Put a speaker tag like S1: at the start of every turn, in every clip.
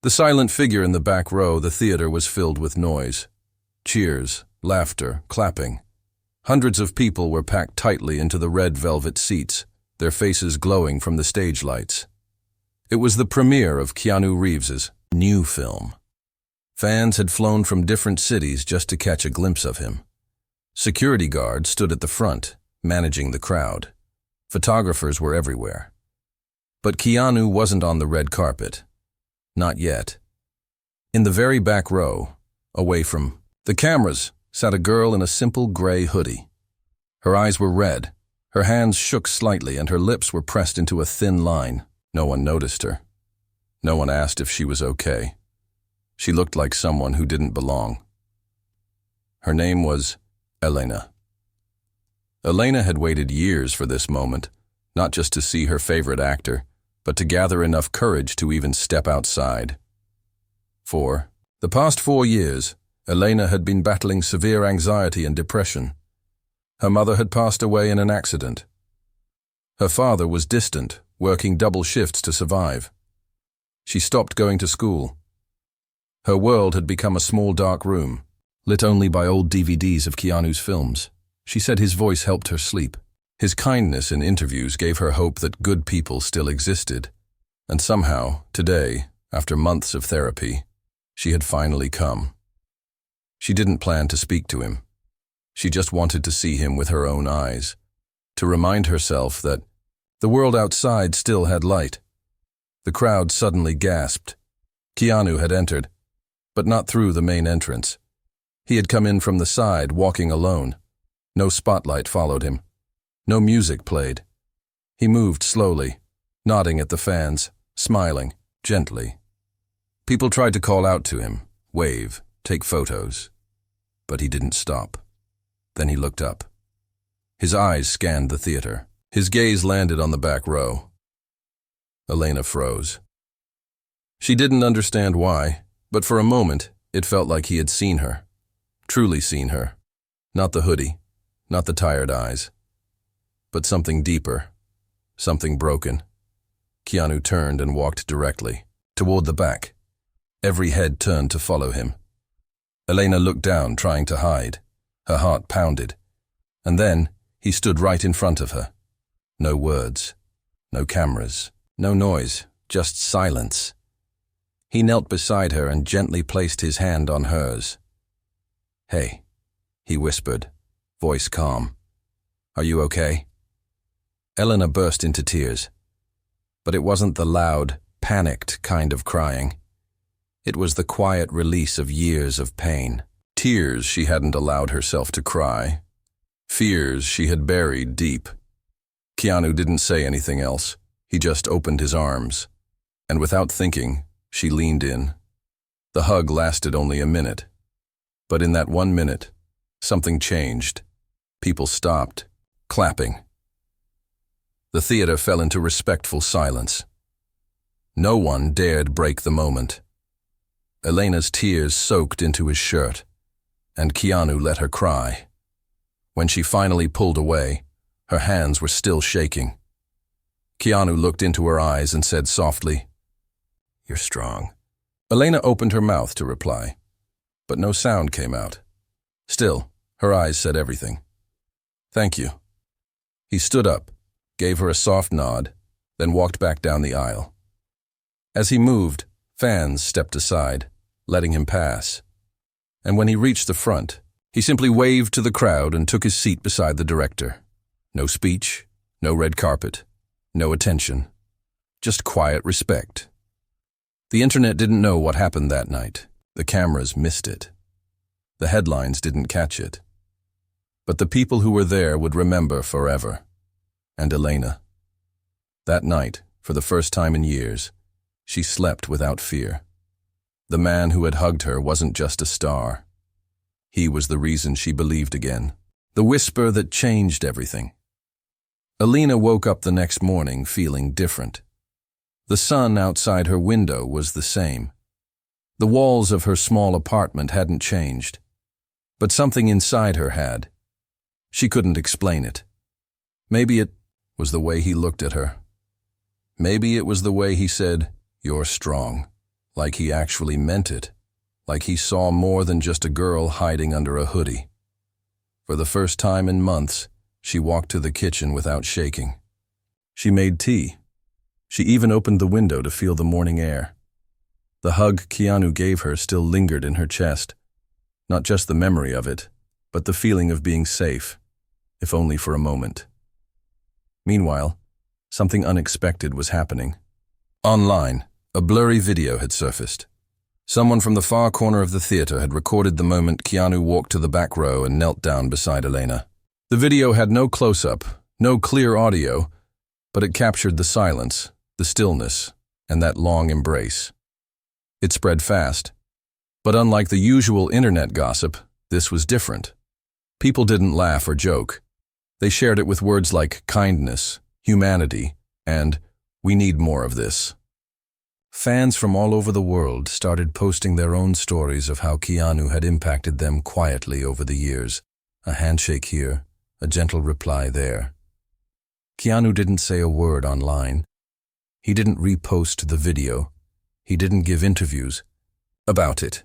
S1: The silent figure in the back row, the theater was filled with noise. Cheers, laughter, clapping. Hundreds of people were packed tightly into the red velvet seats, their faces glowing from the stage lights. It was the premiere of Keanu Reeves's new film. Fans had flown from different cities just to catch a glimpse of him. Security guards stood at the front, managing the crowd. Photographers were everywhere. But Keanu wasn't on the red carpet. Not yet. In the very back row, away from the cameras, sat a girl in a simple gray hoodie. Her eyes were red, her hands shook slightly, and her lips were pressed into a thin line. No one noticed her. No one asked if she was okay. She looked like someone who didn't belong. Her name was Elena. Elena had waited years for this moment, not just to see her favorite actor, but to gather enough courage to even step outside. For the past 4 years, Elena had been battling severe anxiety and depression. Her mother had passed away in an accident. Her father was distant, working double shifts to survive. She stopped going to school. Her world had become a small dark room, lit only by old DVDs of Keanu's films. She said his voice helped her sleep. His kindness in interviews gave her hope that good people still existed. And somehow, today, after months of therapy, she had finally come. She didn't plan to speak to him. She just wanted to see him with her own eyes, to remind herself that the world outside still had light. The crowd suddenly gasped. Keanu had entered, but not through the main entrance. He had come in from the side, walking alone. No spotlight followed him. No music played. He moved slowly, nodding at the fans, smiling, gently. People tried to call out to him, wave, take photos. But he didn't stop. Then he looked up. His eyes scanned the theater. His gaze landed on the back row. Elena froze. She didn't understand why, but for a moment, it felt like he had seen her. Truly seen her. Not the hoodie, not the tired eyes, but something deeper, something broken. Keanu turned and walked directly, toward the back. Every head turned to follow him. Elena looked down, trying to hide. Her heart pounded. And then, he stood right in front of her. No words, no cameras, no noise, just silence. He knelt beside her and gently placed his hand on hers. "Hey," he whispered, voice calm. "Are you okay?" Elena burst into tears. But it wasn't the loud, panicked kind of crying. It was the quiet release of years of pain. Tears she hadn't allowed herself to cry. Fears she had buried deep. Keanu didn't say anything else. He just opened his arms. And without thinking, she leaned in. The hug lasted only a minute. But in that 1 minute, something changed. People stopped, clapping. The theater fell into respectful silence. No one dared break the moment. Elena's tears soaked into his shirt, and Keanu let her cry. When she finally pulled away, her hands were still shaking. Keanu looked into her eyes and said softly, "You're strong." Elena opened her mouth to reply, but no sound came out. Still, her eyes said everything. "Thank you." He stood up, gave her a soft nod, then walked back down the aisle. As he moved, fans stepped aside, letting him pass. And when he reached the front, he simply waved to the crowd and took his seat beside the director. No speech, no red carpet, no attention, just quiet respect. The internet didn't know what happened that night. The cameras missed it. The headlines didn't catch it. But the people who were there would remember forever. And Elena. That night, for the first time in years, she slept without fear. The man who had hugged her wasn't just a star. He was the reason she believed again. The whisper that changed everything. Elena woke up the next morning feeling different. The sun outside her window was the same. The walls of her small apartment hadn't changed. But something inside her had. She couldn't explain it. Maybe it was the way he looked at her. Maybe it was the way he said, "You're strong," like he actually meant it, like he saw more than just a girl hiding under a hoodie. For the first time in months, she walked to the kitchen without shaking. She made tea. She even opened the window to feel the morning air. The hug Keanu gave her still lingered in her chest, not just the memory of it, but the feeling of being safe, if only for a moment. Meanwhile, something unexpected was happening. Online, a blurry video had surfaced. Someone from the far corner of the theater had recorded the moment Keanu walked to the back row and knelt down beside Elena. The video had no close-up, no clear audio, but it captured the silence, the stillness, and that long embrace. It spread fast. But unlike the usual internet gossip, this was different. People didn't laugh or joke. They shared it with words like kindness, humanity, and we need more of this. Fans from all over the world started posting their own stories of how Keanu had impacted them quietly over the years. A handshake here, a gentle reply there. Keanu didn't say a word online. He didn't repost the video. He didn't give interviews about it.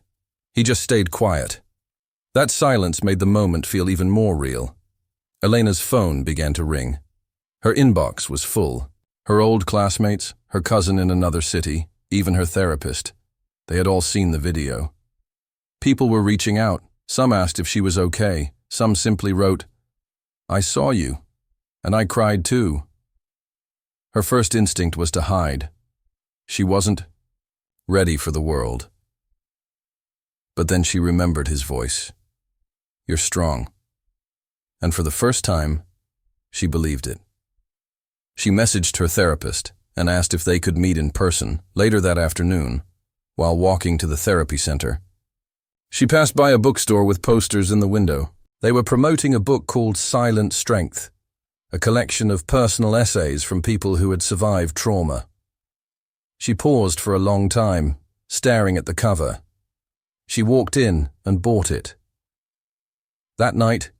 S1: He just stayed quiet. That silence made the moment feel even more real. Elena's phone began to ring. Her inbox was full. Her old classmates, her cousin in another city, even her therapist. They had all seen the video. People were reaching out. Some asked if she was okay. Some simply wrote, "I saw you, and I cried too." Her first instinct was to hide. She wasn't ready for the world. But then she remembered his voice. "You're strong." And for the first time, she believed it. She messaged her therapist and asked if they could meet in person later that afternoon while walking to the therapy center. She passed by a bookstore with posters in the window. They were promoting a book called Silent Strength, a collection of personal essays from people who had survived trauma. She paused for a long time, staring at the cover. She walked in and bought it. That night,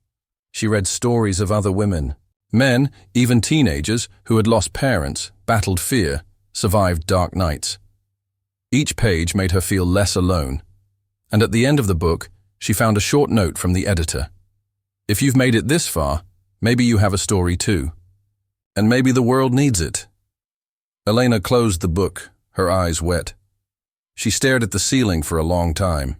S1: she read stories of other women, men, even teenagers, who had lost parents, battled fear, survived dark nights. Each page made her feel less alone, and at the end of the book, she found a short note from the editor. "If you've made it this far, maybe you have a story too. And maybe the world needs it." Elena closed the book, her eyes wet. She stared at the ceiling for a long time.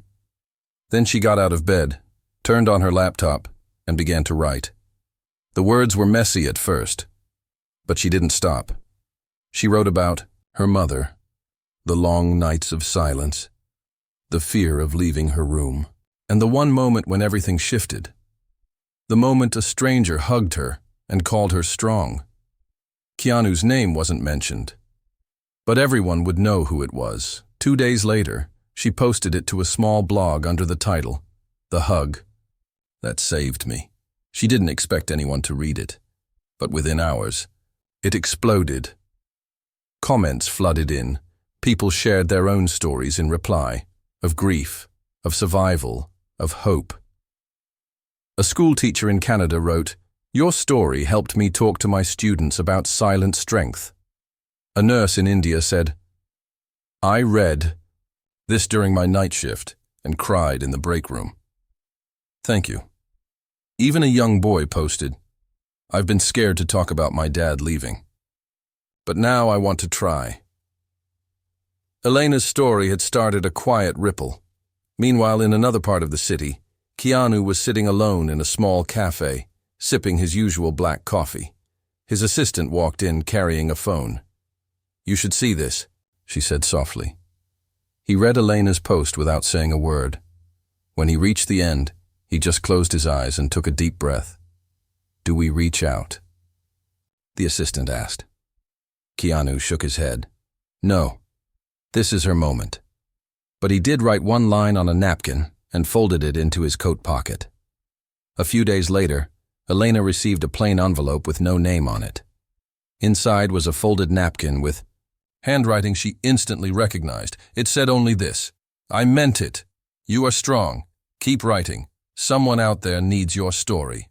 S1: Then she got out of bed, turned on her laptop, and began to write. The words were messy at first, but she didn't stop. She wrote about her mother, the long nights of silence, the fear of leaving her room, and the one moment when everything shifted. The moment a stranger hugged her and called her strong. Keanu's name wasn't mentioned, but everyone would know who it was. 2 days later, she posted it to a small blog under the title, "The Hug That Saved Me." She didn't expect anyone to read it, but within hours, it exploded. Comments flooded in. People shared their own stories in reply, of grief, of survival, of hope. A school teacher in Canada wrote, "Your story helped me talk to my students about silent strength." A nurse in India said, "I read this during my night shift and cried in the break room." Thank you. Even a young boy posted, "I've been scared to talk about my dad leaving, but now I want to try." Elena's story had started a quiet ripple. Meanwhile, in another part of the city, Keanu was sitting alone in a small cafe, sipping his usual black coffee. His assistant walked in carrying a phone. "You should see this," she said softly. He read Elena's post without saying a word. When he reached the end, he just closed his eyes and took a deep breath. "Do we reach out?" the assistant asked. Keanu shook his head. "No, this is her moment." But he did write one line on a napkin and folded it into his coat pocket. A few days later, Elena received a plain envelope with no name on it. Inside was a folded napkin with handwriting she instantly recognized. It said only this, "I meant it. You are strong. Keep writing. Someone out there needs your story."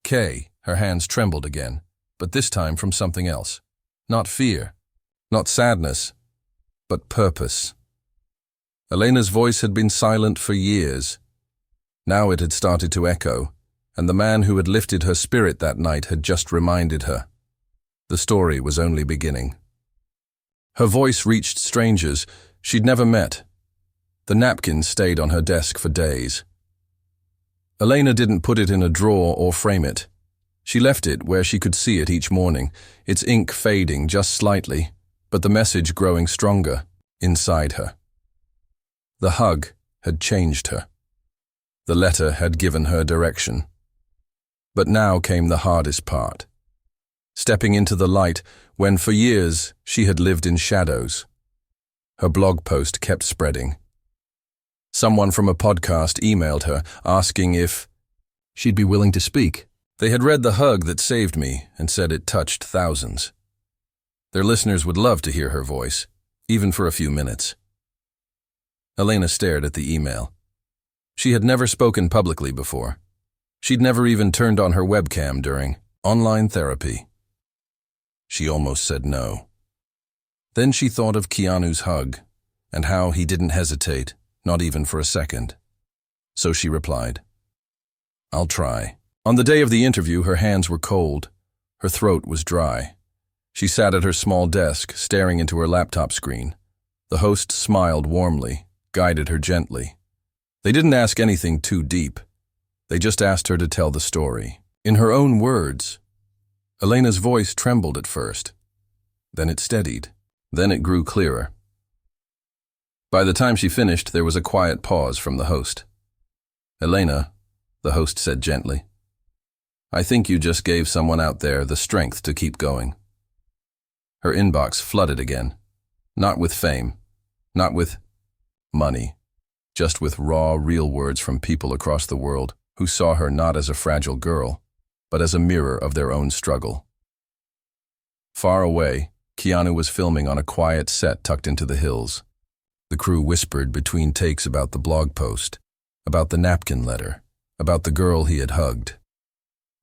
S1: Her hands trembled again, but this time from something else. Not fear, not sadness, but purpose. Elena's voice had been silent for years. Now it had started to echo, and the man who had lifted her spirit that night had just reminded her. The story was only beginning. Her voice reached strangers she'd never met. The napkin stayed on her desk for days. Elena didn't put it in a drawer or frame it. She left it where she could see it each morning, its ink fading just slightly, but the message growing stronger inside her. The hug had changed her. The letter had given her direction. But now came the hardest part. Stepping into the light when for years she had lived in shadows. Her blog post kept spreading. Someone from a podcast emailed her, asking if she'd be willing to speak. They had read the hug that saved me and said it touched thousands. Their listeners would love to hear her voice, even for a few minutes. Elena stared at the email. She had never spoken publicly before. She'd never even turned on her webcam during online therapy. She almost said no. Then she thought of Keanu's hug, and how he didn't hesitate, not even for a second. So she replied, "I'll try." On the day of the interview, her hands were cold. Her throat was dry. She sat at her small desk, staring into her laptop screen. The host smiled warmly, guided her gently. They didn't ask anything too deep. They just asked her to tell the story. In her own words. Elena's voice trembled at first. Then it steadied. Then it grew clearer. By the time she finished, there was a quiet pause from the host. "Elena," the host said gently, "I think you just gave someone out there the strength to keep going." Her inbox flooded again. Not with fame. Not with money. Just with raw, real words from people across the world who saw her not as a fragile girl, but as a mirror of their own struggle. Far away, Keanu was filming on a quiet set tucked into the hills. The crew whispered between takes about the blog post, about the napkin letter, about the girl he had hugged.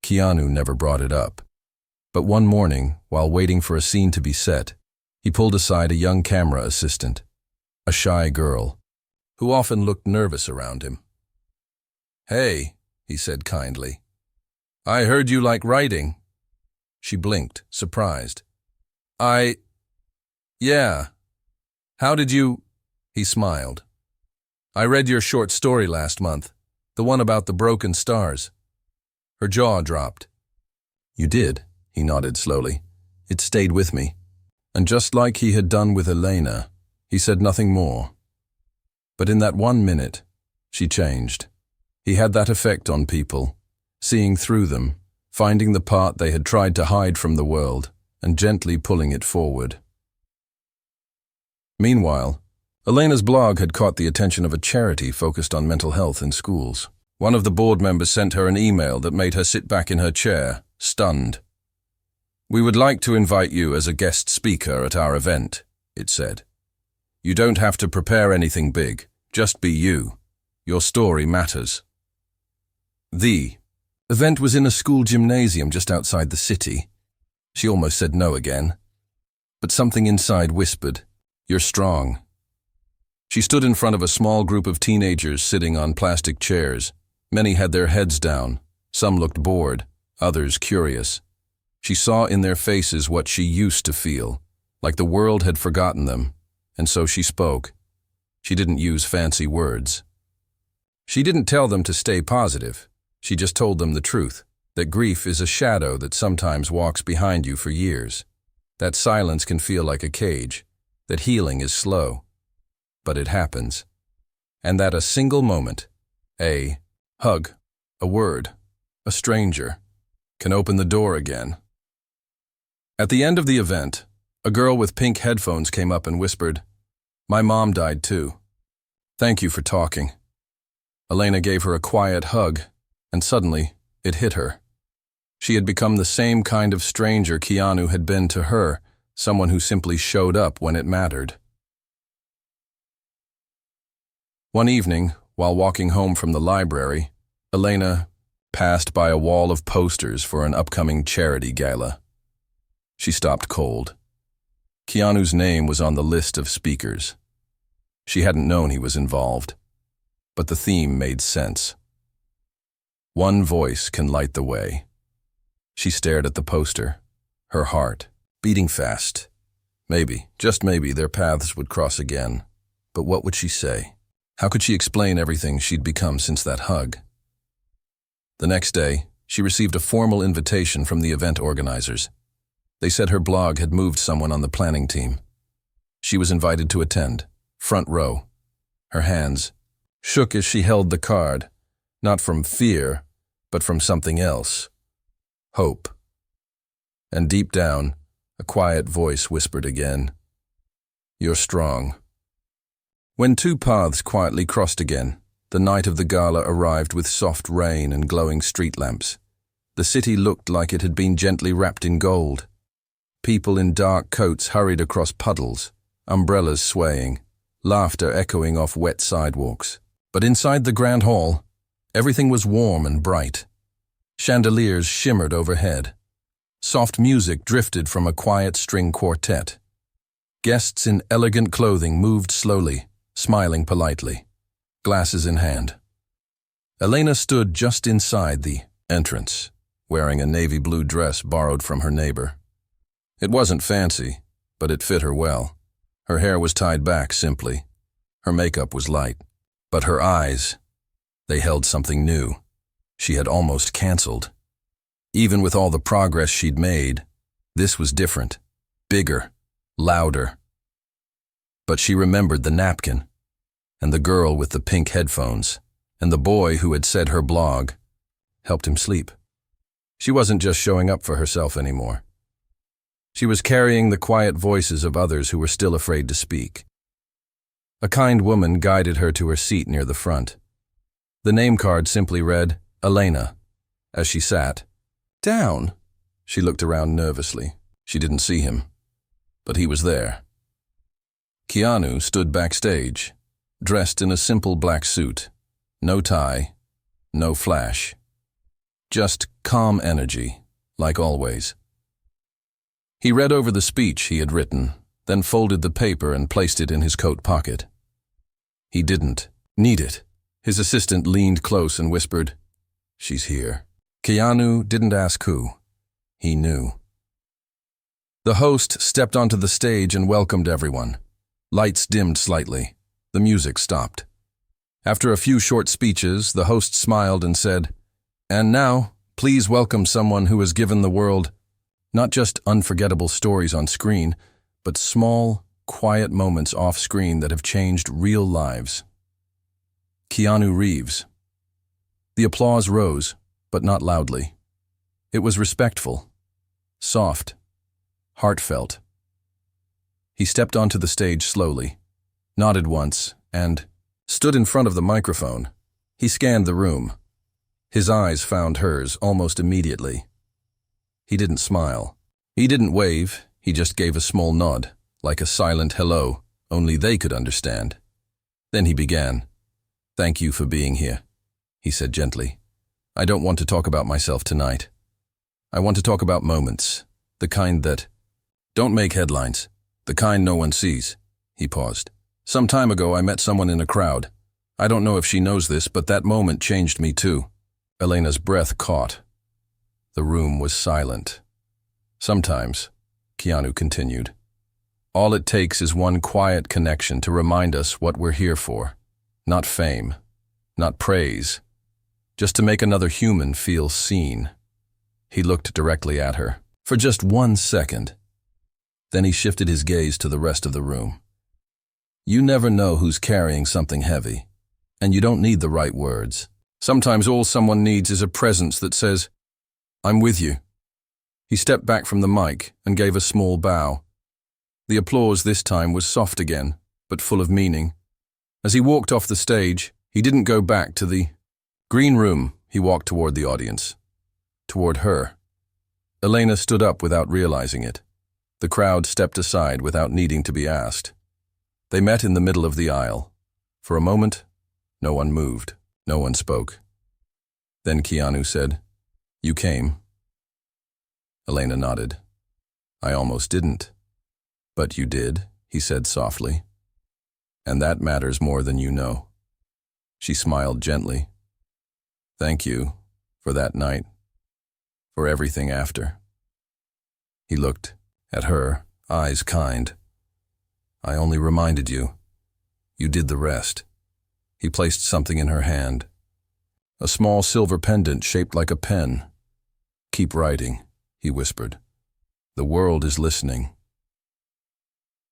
S1: Keanu never brought it up. But one morning, while waiting for a scene to be set, he pulled aside a young camera assistant, a shy girl, who often looked nervous around him. "Hey," he said kindly. "I heard you like writing." She blinked, surprised. Yeah. How did you—" He smiled. "I read your short story last month, the one about the broken stars." Her jaw dropped. "You did?" He nodded slowly. "It stayed with me." And just like he had done with Elena, he said nothing more. But in that 1 minute, she changed. He had that effect on people, seeing through them, finding the part they had tried to hide from the world, and gently pulling it forward. Meanwhile, Elena's blog had caught the attention of a charity focused on mental health in schools. One of the board members sent her an email that made her sit back in her chair, stunned. "We would like to invite you as a guest speaker at our event," it said. "You don't have to prepare anything big, just be you. Your story matters." The event was in a school gymnasium just outside the city. She almost said no again. But something inside whispered, "You're strong." She stood in front of a small group of teenagers sitting on plastic chairs. Many had their heads down. Some looked bored, others curious. She saw in their faces what she used to feel, like the world had forgotten them, and so she spoke. She didn't use fancy words. She didn't tell them to stay positive. She just told them the truth, that grief is a shadow that sometimes walks behind you for years, that silence can feel like a cage, that healing is slow, but it happens, and that a single moment, a hug, a word, a stranger, can open the door again. At the end of the event, a girl with pink headphones came up and whispered, "My mom died too. Thank you for talking." Elena gave her a quiet hug, and suddenly it hit her. She had become the same kind of stranger Keanu had been to her, someone who simply showed up when it mattered. One evening, while walking home from the library, Elena passed by a wall of posters for an upcoming charity gala. She stopped cold. Keanu's name was on the list of speakers. She hadn't known he was involved, but the theme made sense. One voice can light the way. She stared at the poster, her heart beating fast. Maybe, just maybe, their paths would cross again. But what would she say? How could she explain everything she'd become since that hug? The next day, she received a formal invitation from the event organizers. They said her blog had moved someone on the planning team. She was invited to attend, front row. Her hands shook as she held the card, not from fear, but from something else. Hope. And deep down, a quiet voice whispered again, "You're strong." When two paths quietly crossed again, the night of the gala arrived with soft rain and glowing street lamps. The city looked like it had been gently wrapped in gold. People in dark coats hurried across puddles, umbrellas swaying, laughter echoing off wet sidewalks. But inside the grand hall, everything was warm and bright. Chandeliers shimmered overhead. Soft music drifted from a quiet string quartet. Guests in elegant clothing moved slowly, smiling politely, glasses in hand. Elena stood just inside the entrance, wearing a navy blue dress borrowed from her neighbor. It wasn't fancy, but it fit her well. Her hair was tied back simply. Her makeup was light. But her eyes, they held something new. She had almost canceled. Even with all the progress she'd made, this was different, bigger, louder. But she remembered the napkin, and the girl with the pink headphones, and the boy who had said her blog helped him sleep. She wasn't just showing up for herself anymore. She was carrying the quiet voices of others who were still afraid to speak. A kind woman guided her to her seat near the front. The name card simply read, Elena. As she sat down, she looked around nervously. She didn't see him, but he was there. Keanu stood backstage, dressed in a simple black suit. No tie, no flash. Just calm energy, like always. He read over the speech he had written, then folded the paper and placed it in his coat pocket. He didn't need it. His assistant leaned close and whispered, "She's here." Keanu didn't ask who. He knew. The host stepped onto the stage and welcomed everyone. Lights dimmed slightly. The music stopped. After a few short speeches, the host smiled and said, "And now, please welcome someone who has given the world not just unforgettable stories on screen, but small, quiet moments off-screen that have changed real lives. Keanu Reeves." The applause rose, but not loudly. It was respectful, soft, heartfelt. He stepped onto the stage slowly, nodded once, and stood in front of the microphone. He scanned the room. His eyes found hers almost immediately. He didn't smile. He didn't wave. He just gave a small nod, like a silent hello, only they could understand. Then he began. "Thank you for being here," he said gently. "I don't want to talk about myself tonight. I want to talk about moments, the kind that don't make headlines, the kind no one sees." He paused. "Some time ago I met someone in a crowd. I don't know if she knows this, but that moment changed me too." Elena's breath caught. The room was silent. "Sometimes," Keanu continued, "all it takes is one quiet connection to remind us what we're here for. Not fame, not praise, just to make another human feel seen." He looked directly at her, for just 1 second. Then he shifted his gaze to the rest of the room. You never know who's carrying something heavy, and you don't need the right words. Sometimes all someone needs is a presence that says, "I'm with you." He stepped back from the mic and gave a small bow. The applause this time was soft again, but full of meaning. As he walked off the stage, he didn't go back to the green room. He walked toward the audience, toward her. Elena stood up without realizing it. The crowd stepped aside without needing to be asked. They met in the middle of the aisle. For a moment, no one moved, no one spoke. Then Keanu said, "You came." Elena nodded. "I almost didn't." But you did, he said softly. And that matters more than you know. She smiled gently. Thank you for that night, for everything after. He looked at her, eyes kind. I only reminded you. You did the rest. He placed something in her hand. A small silver pendant shaped like a pen. Keep writing, he whispered. The world is listening.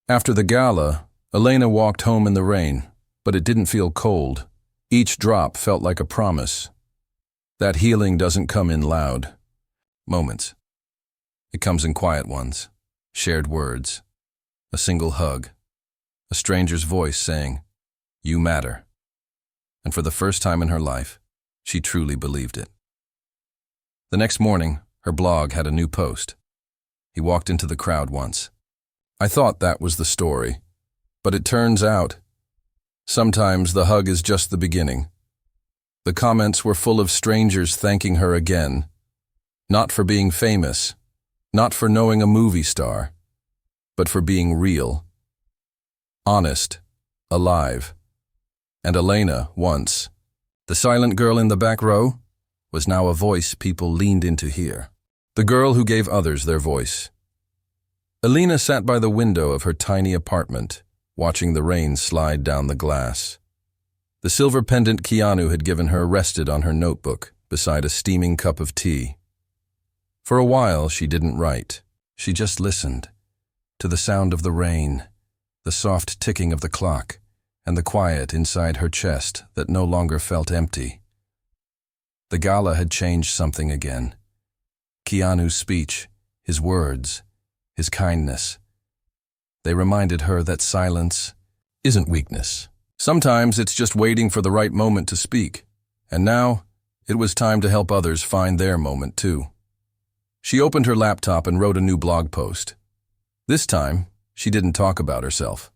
S1: After the gala, Elena walked home in the rain, but it didn't feel cold. Each drop felt like a promise. That healing doesn't come in loud moments. It comes in quiet ones, shared words, a single hug, a stranger's voice saying, "You matter." And for the first time in her life, she truly believed it. The next morning, her blog had a new post. He walked into the crowd once. I thought that was the story, but it turns out, sometimes the hug is just the beginning. The comments were full of strangers thanking her again, not for being famous, not for knowing a movie star, but for being real, honest, alive. And Elena, once, the silent girl in the back row, was now a voice people leaned in to hear. The girl who gave others their voice. Elena sat by the window of her tiny apartment, watching the rain slide down the glass. The silver pendant Keanu had given her rested on her notebook beside a steaming cup of tea. For a while she didn't write. She just listened to the sound of the rain, the soft ticking of the clock, and the quiet inside her chest that no longer felt empty. The gala had changed something again. Keanu's speech, his words, his kindness. They reminded her that silence isn't weakness. Sometimes it's just waiting for the right moment to speak, and now it was time to help others find their moment too. She opened her laptop and wrote a new blog post. This time, she didn't talk about herself.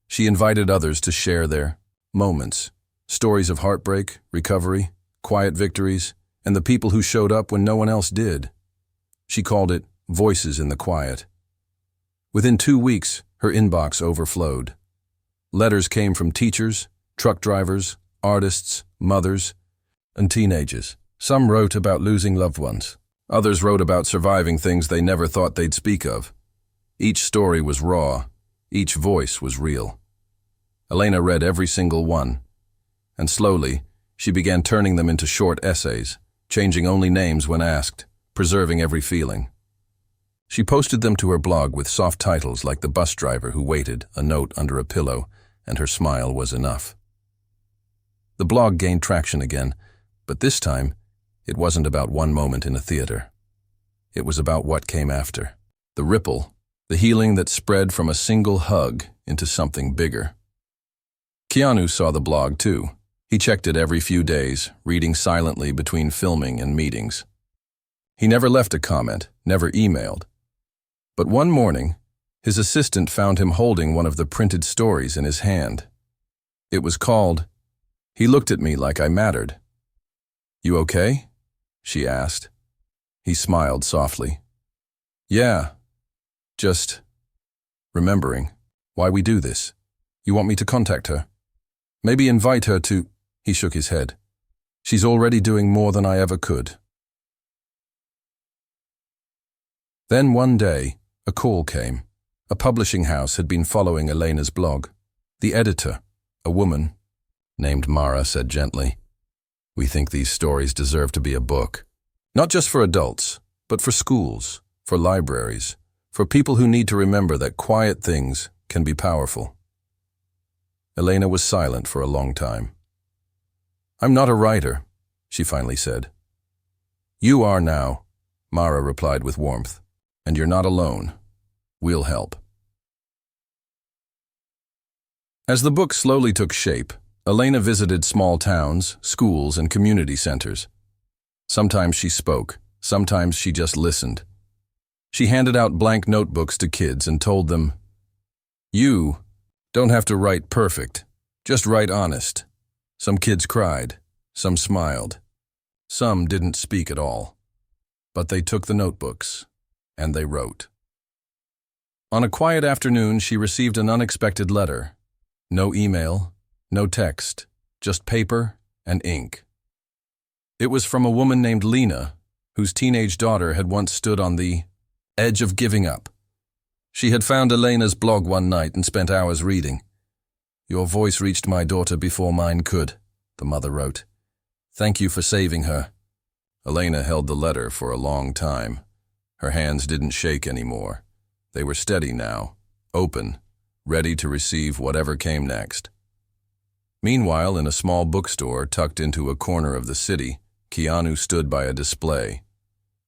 S1: She invited others to share their moments, stories of heartbreak, recovery, quiet victories, and the people who showed up when no one else did. She called it Voices in the Quiet. Within 2 weeks, her inbox overflowed. Letters came from teachers, truck drivers, artists, mothers, and teenagers. Some wrote about losing loved ones. Others wrote about surviving things they never thought they'd speak of. Each story was raw. Each voice was real. Elena read every single one, and slowly, she began turning them into short essays, changing only names when asked, preserving every feeling. She posted them to her blog with soft titles like The Bus Driver Who Waited, a note under a pillow, and her smile was enough. The blog gained traction again, but this time, it wasn't about one moment in a theater. It was about what came after. The ripple, the healing that spread from a single hug into something bigger. Keanu saw the blog too. He checked it every few days, reading silently between filming and meetings. He never left a comment, never emailed. But one morning, his assistant found him holding one of the printed stories in his hand. It was called, "He Looked at Me Like I Mattered." "You okay?" she asked. He smiled softly. "Yeah, just remembering why we do this. You want me to contact her? Maybe invite her to—" He shook his head. "She's already doing more than I ever could." Then one day, a call came. A publishing house had been following Elena's blog. The editor, a woman named Mara, said gently, "We think these stories deserve to be a book. Not just for adults, but for schools, for libraries, for people who need to remember that quiet things can be powerful." Elena was silent for a long time. "I'm not a writer," she finally said. "You are now," Mara replied with warmth. "And you're not alone. We'll help." As the book slowly took shape, Elena visited small towns, schools, and community centers. Sometimes she spoke, sometimes she just listened. She handed out blank notebooks to kids and told them, "You don't have to write perfect, just write honest." Some kids cried, some smiled, some didn't speak at all. But they took the notebooks, and they wrote. On a quiet afternoon, she received an unexpected letter. No email, no text, just paper and ink. It was from a woman named Lena, whose teenage daughter had once stood on the edge of giving up. She had found Elena's blog one night and spent hours reading. "Your voice reached my daughter before mine could," the mother wrote. "Thank you for saving her." Elena held the letter for a long time. Her hands didn't shake anymore. They were steady now, open, ready to receive whatever came next. Meanwhile, in a small bookstore tucked into a corner of the city, Keanu stood by a display.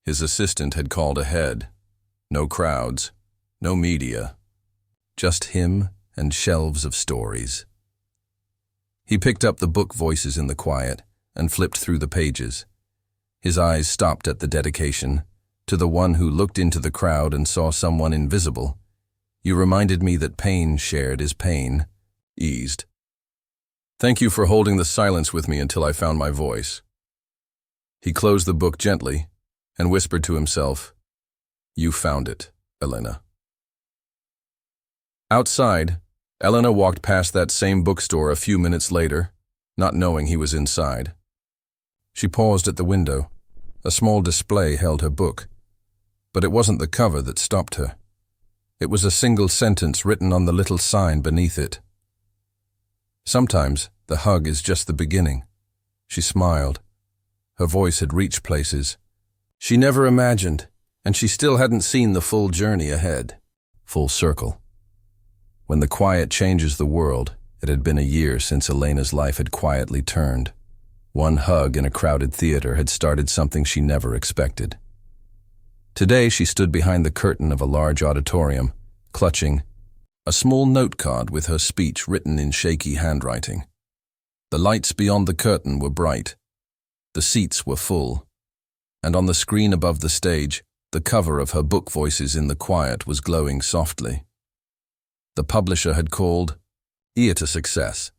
S1: His assistant had called ahead. No crowds, no media, just him and shelves of stories. He picked up the book Voices in the Quiet and flipped through the pages. His eyes stopped at the dedication, "To the one who looked into the crowd and saw someone invisible. You reminded me that pain shared is pain, eased. Thank you for holding the silence with me until I found my voice." He closed the book gently and whispered to himself, "You found it, Elena." Outside, Elena walked past that same bookstore a few minutes later, not knowing he was inside. She paused at the window. A small display held her book. But it wasn't the cover that stopped her. It was a single sentence written on the little sign beneath it. "Sometimes the hug is just the beginning." She smiled. Her voice had reached places she never imagined, and she still hadn't seen the full journey ahead. Full circle. When the quiet changes the world, it had been a year since Elena's life had quietly turned. One hug in a crowded theater had started something she never expected. Today she stood behind the curtain of a large auditorium, clutching a small note card with her speech written in shaky handwriting. The lights beyond the curtain were bright. The seats were full. And on the screen above the stage, the cover of her book Voices in the Quiet was glowing softly. The publisher had called it a success.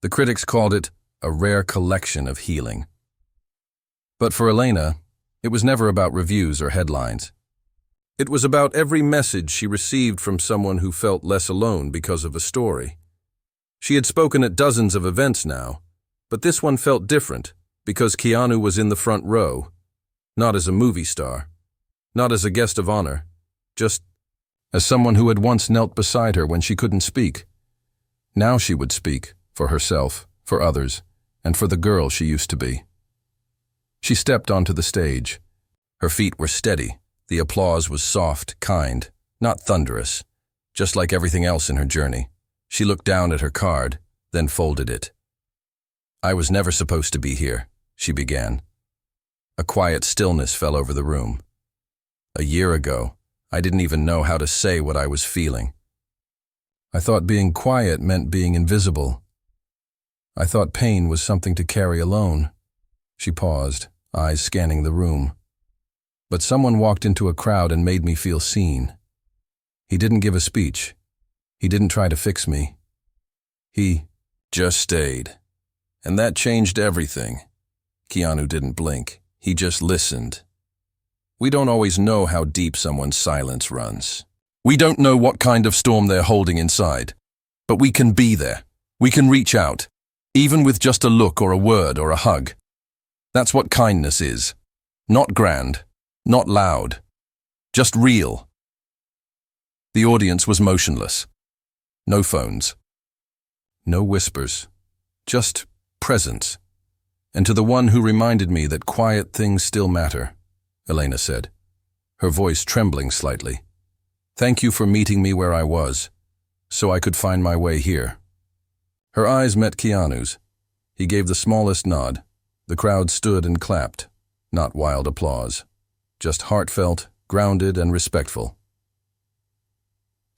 S1: The critics called it a rare collection of healing. But for Elena, it was never about reviews or headlines. It was about every message she received from someone who felt less alone because of a story. She had spoken at dozens of events now, but this one felt different because Keanu was in the front row, not as a movie star, not as a guest of honor, just as someone who had once knelt beside her when she couldn't speak. Now she would speak, for herself, for others, and for the girl she used to be. She stepped onto the stage. Her feet were steady. The applause was soft, kind, not thunderous. Just like everything else in her journey, she looked down at her card, then folded it. "I was never supposed to be here," she began. A quiet stillness fell over the room. "A year ago, I didn't even know how to say what I was feeling. I thought being quiet meant being invisible. I thought pain was something to carry alone." She paused, eyes scanning the room. "But someone walked into a crowd and made me feel seen. He didn't give a speech. He didn't try to fix me. He just stayed. And that changed everything." Keanu didn't blink. He just listened. We don't always know how deep someone's silence runs. We don't know what kind of storm they're holding inside. But we can be there. We can reach out, even with just a look or a word or a hug. That's what kindness is. Not grand, not loud, just real. The audience was motionless. No phones. No whispers. Just presence. "And to the one who reminded me that quiet things still matter," Elena said, her voice trembling slightly. "Thank you for meeting me where I was, so I could find my way here." Her eyes met Keanu's. He gave the smallest nod. The crowd stood and clapped, not wild applause, just heartfelt, grounded, and respectful.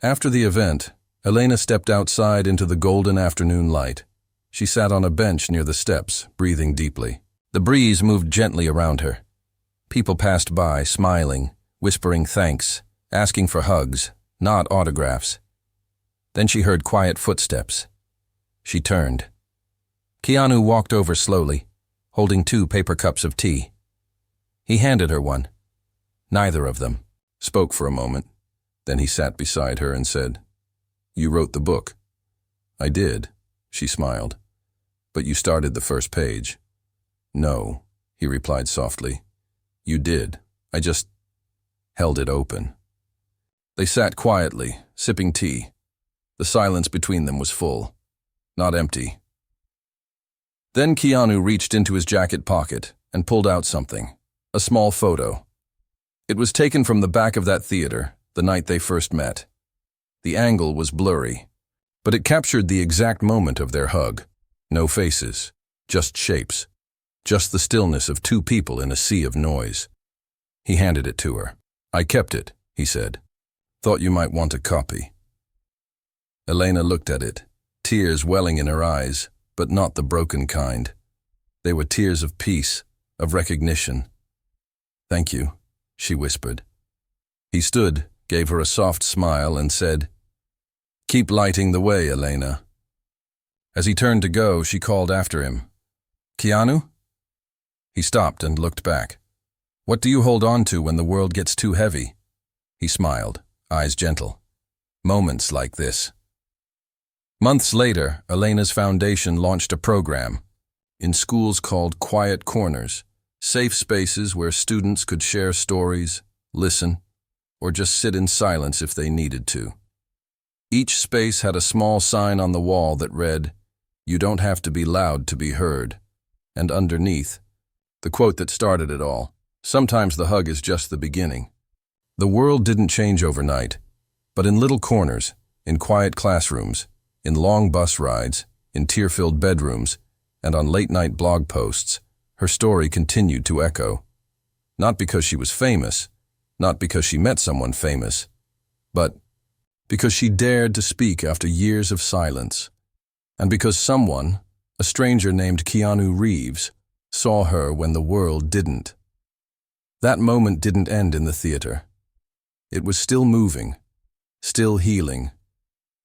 S1: After the event, Elena stepped outside into the golden afternoon light. She sat on a bench near the steps, breathing deeply. The breeze moved gently around her. People passed by, smiling, whispering thanks, asking for hugs, not autographs. Then she heard quiet footsteps. She turned. Keanu walked over slowly, holding 2 paper cups of tea. He handed her one. Neither of them spoke for a moment. Then he sat beside her and said, "You wrote the book." "I did," she smiled. "But you started the first page." "No," he replied softly. "You did. I just held it open." They sat quietly, sipping tea. The silence between them was full, not empty. Then Keanu reached into his jacket pocket and pulled out something, a small photo. It was taken from the back of that theater, the night they first met. The angle was blurry, but it captured the exact moment of their hug. No faces, just shapes, just the stillness of two people in a sea of noise. He handed it to her. "I kept it," he said. "Thought you might want a copy." Elena looked at it, tears welling in her eyes, but not the broken kind. They were tears of peace, of recognition. "Thank you," she whispered. He stood, gave her a soft smile, and said, "Keep lighting the way, Elena." As he turned to go, she called after him, "Keanu?" He stopped and looked back. "What do you hold on to when the world gets too heavy?" He smiled, eyes gentle. "Moments like this." Months later, Elena's foundation launched a program in schools called Quiet Corners, safe spaces where students could share stories, listen, or just sit in silence if they needed to. Each space had a small sign on the wall that read, "You don't have to be loud to be heard," and underneath, the quote that started it all, "Sometimes the hug is just the beginning." The world didn't change overnight, but in little corners, in quiet classrooms, in long bus rides, in tear-filled bedrooms, and on late-night blog posts, her story continued to echo. Not because she was famous, not because she met someone famous, but because she dared to speak after years of silence, and because someone, a stranger named Keanu Reeves, saw her when the world didn't. That moment didn't end in the theater. It was still moving, still healing,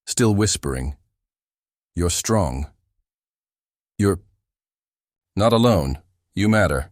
S1: still whispering, "You're strong. You're not alone. You matter."